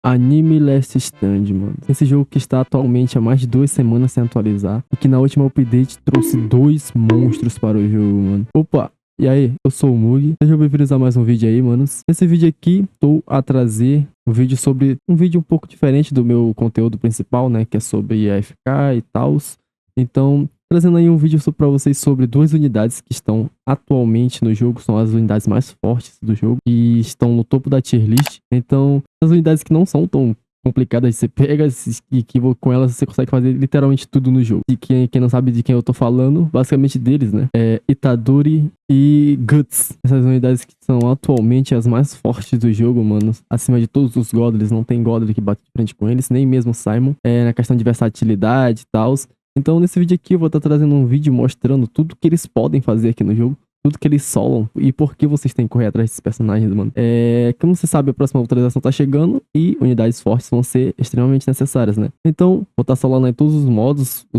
Anime Last Stand, mano. Esse jogo que está atualmente há mais de 2 semanas sem atualizar. E que na última update trouxe 2 monstros para o jogo, mano. Opa! E aí, eu sou o Mug. Sejam bem-vindos a mais um vídeo aí, manos. Nesse vídeo aqui, estou a trazer um vídeo sobre... Um vídeo um pouco diferente do meu conteúdo principal, né? Que é sobre AFK e tal. Então, trazendo aí um vídeo para vocês sobre 2 unidades que estão atualmente no jogo. São as unidades mais fortes do jogo. E estão no topo da tier list. Então, as unidades que não são tão complicadas de ser pegas e que com elas você consegue fazer literalmente tudo no jogo. E quem não sabe de quem eu tô falando, basicamente deles, né? É Itadori e Guts. Essas unidades que são atualmente as mais fortes do jogo, mano. Acima de todos os Godlers, não tem Godler que bate de frente com eles, nem mesmo Simon. Na questão de versatilidade e tal. Então nesse vídeo aqui eu vou estar trazendo um vídeo mostrando tudo que eles podem fazer aqui no jogo. Tudo que eles solam e por que vocês têm que correr atrás desses personagens, mano. Como você sabe, a próxima atualização tá chegando e unidades fortes vão ser extremamente necessárias, né? Então, vou estar solando aí todos os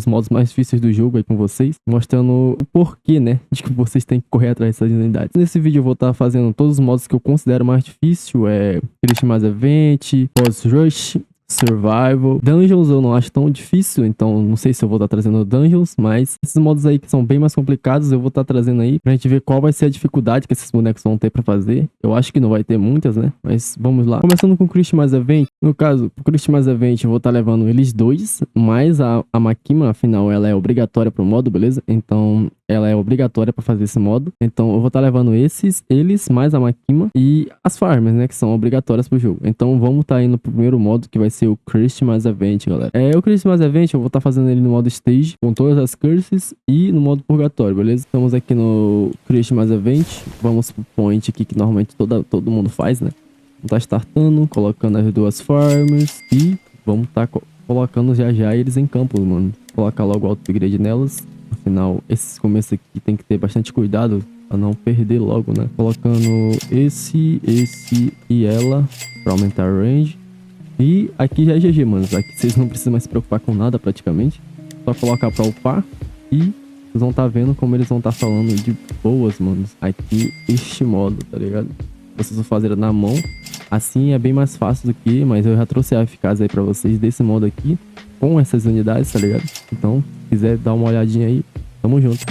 modos mais difíceis do jogo aí com vocês, mostrando o porquê, né, de que vocês têm que correr atrás dessas unidades. Nesse vídeo eu vou estar fazendo todos os modos que eu considero mais difícil, Christmas Event, Boss Rush, Survival. Dungeons eu não acho tão difícil, então não sei se eu vou estar trazendo Dungeons, mas esses modos aí que são bem mais complicados eu vou estar trazendo aí pra gente ver qual vai ser a dificuldade que esses bonecos vão ter pra fazer. Eu acho que não vai ter muitas, né? Mas vamos lá. Começando com o Christmas Event. No caso, o Christmas Event eu vou estar levando eles dois, mais a Makima, afinal ela é obrigatória pro modo, beleza? Então ela é obrigatória pra fazer esse modo. Então eu vou estar levando eles, mais a Makima e as farmers, né? Que são obrigatórias pro jogo. Então vamos estar indo pro primeiro modo, que vai ser o Christmas Event, galera. O Christmas Event eu vou estar fazendo ele no modo Stage, com todas as curses e no modo Purgatório, beleza? Estamos aqui no Christmas Event. Vamos pro point aqui que normalmente todo mundo faz, né? Vamos estar startando, colocando as 2 farmers e vamos estar colocando já eles em campo, mano. Vou colocar logo o upgrade nelas. Afinal, esse começo aqui tem que ter bastante cuidado pra não perder logo, né? Colocando esse e ela pra aumentar a range. E aqui já é GG, mano. Aqui vocês não precisam mais se preocupar com nada praticamente. Só colocar pra upar e vocês vão estar vendo como eles vão estar falando de boas, mano. Aqui, este modo, tá ligado? Vocês vão fazer na mão. Assim é bem mais fácil do que, mas eu já trouxe a eficácia aí pra vocês desse modo aqui, com essas unidades, tá ligado? Então, se quiser dar uma olhadinha aí, tamo junto.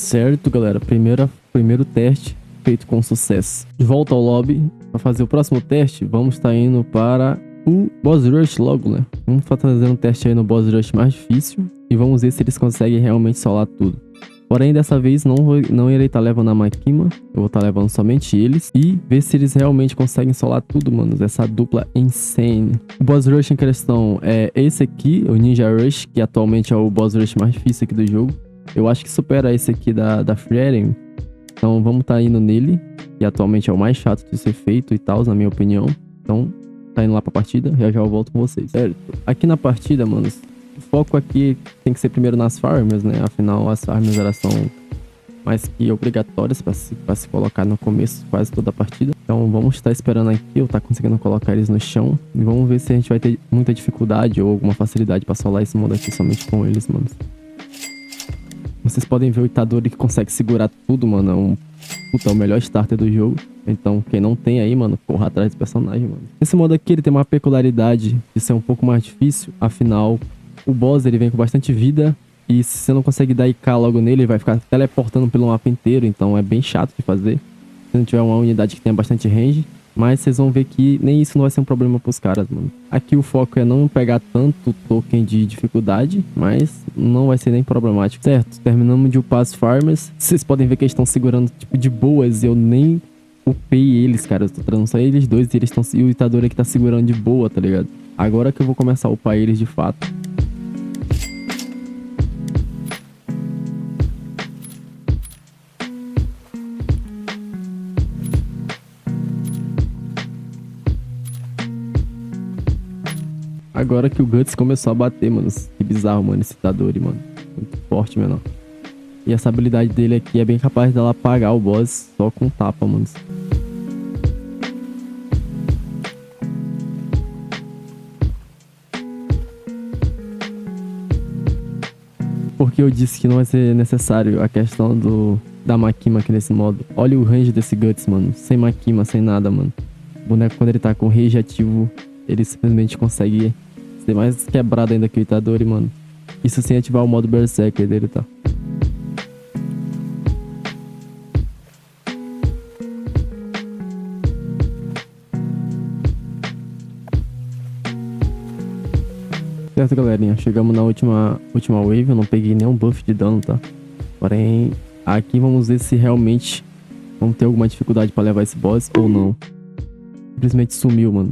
Certo, galera, primeiro teste feito com sucesso. De volta ao lobby para fazer o próximo teste. Vamos estar indo para o Boss Rush logo, né? Vamos fazer um teste aí no Boss Rush mais difícil e vamos ver se eles conseguem realmente solar tudo. Porém, dessa vez não irei estar levando a Makima, eu vou estar levando somente eles e ver se eles realmente conseguem solar tudo, mano. Essa dupla insane. O Boss Rush em questão é esse aqui, o Ninja Rush, que atualmente é o Boss Rush mais difícil aqui do jogo. Eu acho que supera esse aqui da Frieren. Então vamos estar indo nele, que atualmente é o mais chato de ser feito e tal, na minha opinião. Então, tá indo lá pra partida, já eu volto com vocês. Certo. Aqui na partida, mano, o foco aqui tem que ser primeiro nas farmers, né? Afinal, as farmers elas são mais que obrigatórias pra se colocar no começo, quase toda a partida. Então vamos estar esperando aqui, eu tá conseguindo colocar eles no chão. E vamos ver se a gente vai ter muita dificuldade ou alguma facilidade pra solar esse modo aqui somente com eles, mano. Vocês podem ver o Itadori que consegue segurar tudo, mano. É o melhor starter do jogo. Então, quem não tem aí, mano, corra atrás desse personagem, mano. Esse modo aqui, ele tem uma peculiaridade de ser um pouco mais difícil. Afinal, o boss, ele vem com bastante vida. E se você não consegue dar IK logo nele, ele vai ficar teleportando pelo mapa inteiro. Então, é bem chato de fazer. Se não tiver uma unidade que tenha bastante range. Mas vocês vão ver que nem isso não vai ser um problema pros caras, mano. Aqui o foco é não pegar tanto token de dificuldade, mas não vai ser nem problemático. Certo, terminamos de upar as farmers. Vocês podem ver que eles estão segurando, tipo, de boas. Eu nem upei eles, cara. Eu tô trazendo só eles dois e eles estão... E o Itadori aqui tá segurando de boa, tá ligado? Agora que eu vou começar a upar eles de fato. Agora que o Guts começou a bater, mano. Que bizarro, mano, esse Itadori, mano. Muito forte, menor. E essa habilidade dele aqui é bem capaz dela apagar o boss só com tapa, mano. porque eu disse que não vai ser necessário a questão da Makima aqui nesse modo. Olha o range desse Guts, mano. Sem Makima, sem nada, mano. O boneco, quando ele tá com rage ativo, ele simplesmente consegue ser mais quebrado ainda que o Itadori, mano. Isso sem ativar o modo Berserker dele, tá? Certo, galerinha, chegamos na última wave, eu não peguei nenhum buff de dano, tá? Porém, aqui vamos ver se realmente vamos ter alguma dificuldade pra levar esse boss ou não. Simplesmente sumiu, mano.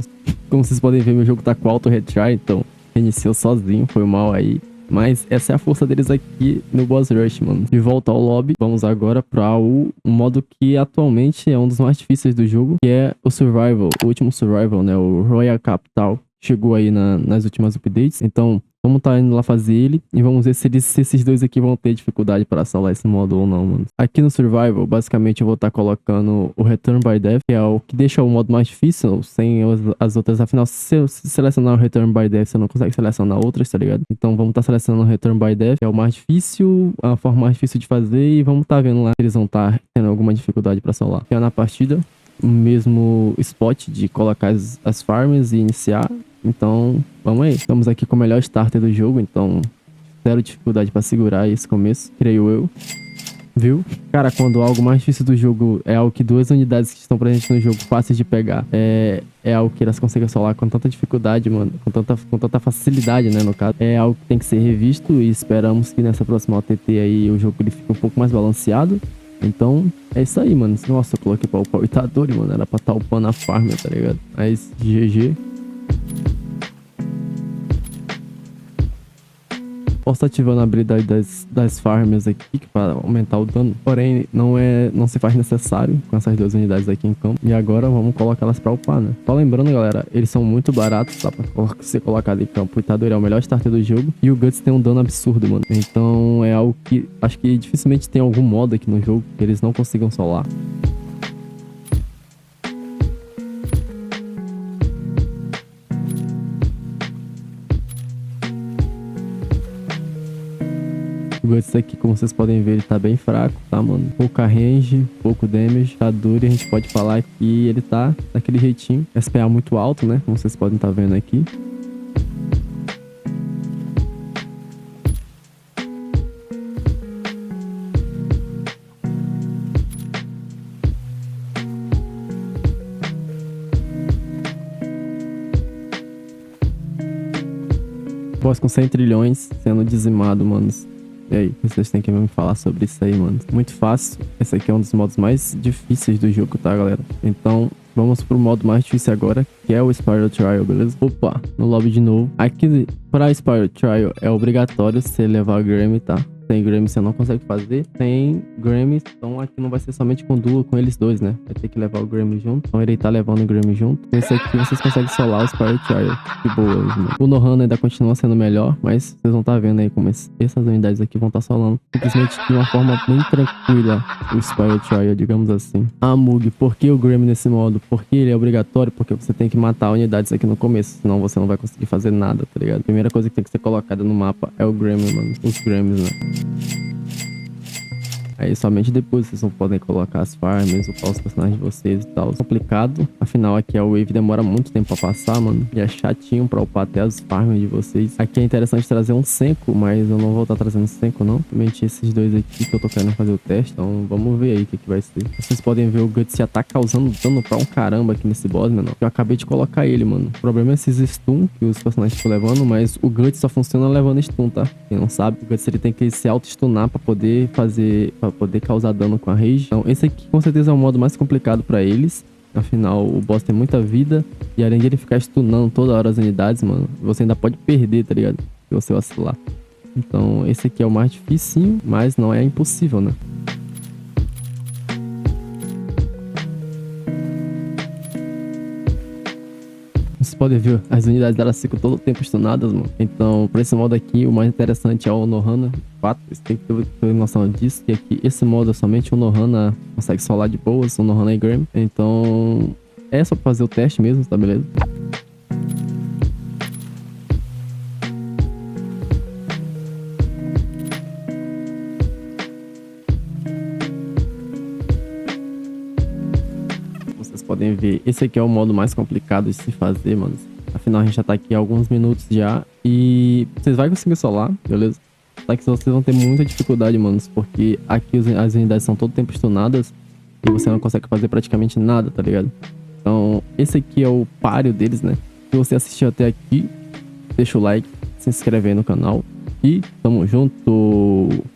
Como vocês podem ver, meu jogo tá com auto retry, então reiniciou sozinho, foi mal aí. Mas essa é a força deles aqui no Boss Rush, mano. De volta ao lobby, vamos agora para um modo que atualmente é um dos mais difíceis do jogo, que é o Survival, o último Survival, né? O Royal Capital. Chegou aí nas últimas updates, então vamos tá indo lá fazer ele e vamos ver se esses dois aqui vão ter dificuldade para salvar esse modo ou não, mano. Aqui no Survival, basicamente eu vou estar colocando o Return by Death, que é o que deixa o modo mais difícil, sem as outras. Afinal, se eu selecionar o Return by Death, você não consegue selecionar outras, tá ligado? Então vamos estar selecionando o Return by Death, que é o mais difícil, a forma mais difícil de fazer, e vamos estar vendo lá se eles vão estar tendo alguma dificuldade para salvar. Aqui na partida, o mesmo spot de colocar as farms e iniciar. Então, vamos aí. Estamos aqui com o melhor starter do jogo, então zero dificuldade pra segurar esse começo, creio eu. Viu? Cara, quando algo mais difícil do jogo é algo que duas unidades que estão presentes no jogo fáceis de pegar, é algo que elas conseguem solar com tanta dificuldade, mano, com tanta facilidade, né, no caso. É algo que tem que ser revisto e esperamos que nessa próxima OTT aí o jogo ele fique um pouco mais balanceado. Então, é isso aí, mano. Nossa, eu coloquei pra upar o Itadori, mano. Era pra estar upando a farm, tá ligado? Mas, GG. Posso estar ativando a habilidade das farms aqui para aumentar o dano. Porém, não se faz necessário com essas duas unidades aqui em campo. E agora vamos colocá-las para upar, né? Só lembrando, galera, eles são muito baratos, tá? Pra ser colocado em campo. O Itadori é o melhor starter do jogo. E o Guts tem um dano absurdo, mano. Então é algo que acho que dificilmente tem algum modo aqui no jogo que eles não consigam solar. O Guts aqui, como vocês podem ver, ele tá bem fraco, tá, mano? Pouca range, pouco damage, tá duro e a gente pode falar que ele tá daquele jeitinho. SPA muito alto, né? Como vocês podem estar vendo aqui. Boss com 100 trilhões sendo dizimado, manos. E aí, vocês têm que me falar sobre isso aí, mano. Muito fácil. Esse aqui é um dos modos mais difíceis do jogo, tá, galera? Então, vamos pro modo mais difícil agora, que é o Spiral Trial, beleza? Opa, no lobby de novo. Aqui, pra Spiral Trial, é obrigatório você levar o Grammy, tá? Sem Grammy você não consegue fazer. Sem Grammy, então aqui não vai ser somente com duo, com eles dois, né? Vai ter que levar o Grammy junto. Então ele tá levando o Grammy junto. Esse aqui vocês conseguem solar o Spiral Trial de boa, mano. O Nohana ainda continua sendo melhor, mas vocês vão estar vendo aí como essas unidades aqui vão estar solando simplesmente de uma forma bem tranquila o Spiral Trial, digamos assim. Ah, Mug, por que o Grammy nesse modo? Porque ele é obrigatório, porque você tem que matar unidades aqui no começo, senão você não vai conseguir fazer nada, tá ligado? A primeira coisa que tem que ser colocada no mapa é o Grammy, mano. Os Grammys, né? Aí somente depois vocês não podem colocar as farms, upar os personagens de vocês e tal. Complicado. Afinal, aqui a wave demora muito tempo pra passar, mano. E é chatinho pra upar até as farms de vocês. Aqui é interessante trazer um Senko, mas eu não vou estar trazendo Senko, não. Somente esses dois aqui que eu tô querendo fazer o teste. Então vamos ver aí o que vai ser. Vocês podem ver o Guts já tá causando dano pra um caramba aqui nesse boss, mano. Eu acabei de colocar ele, mano. O problema é esses stun que os personagens estão levando, mas o Guts só funciona levando stun, tá? Quem não sabe, o Guts ele tem que se auto-stunar pra poder fazer... pra poder causar dano com a rage. Então esse aqui com certeza é o modo mais complicado pra eles. Afinal, o boss tem muita vida. E além de ele ficar stunando toda hora as unidades, mano, você ainda pode perder, tá ligado? Se você vacilar. Então esse aqui é o mais difícil, mas não é impossível, né? Vocês podem ver, as unidades delas ficam todo o tempo stunadas, mano. Então, pra esse modo aqui, o mais interessante é o Nohana. Fato, você tem que ter noção disso. Que aqui, esse modo, somente o Nohana consegue solar de boas, o Nohana e Grammy. Então, é só pra fazer o teste mesmo, tá beleza? podem ver, esse aqui é o modo mais complicado de se fazer, mano. Afinal, a gente já tá aqui há alguns minutos já. E vocês vão conseguir solar, beleza? Só que vocês vão ter muita dificuldade, manos. Porque aqui as unidades são todo tempo stunadas. E você não consegue fazer praticamente nada, tá ligado? Então, esse aqui é o páreo deles, né? Se você assistiu até aqui, deixa o like, se inscreve aí no canal. E tamo junto!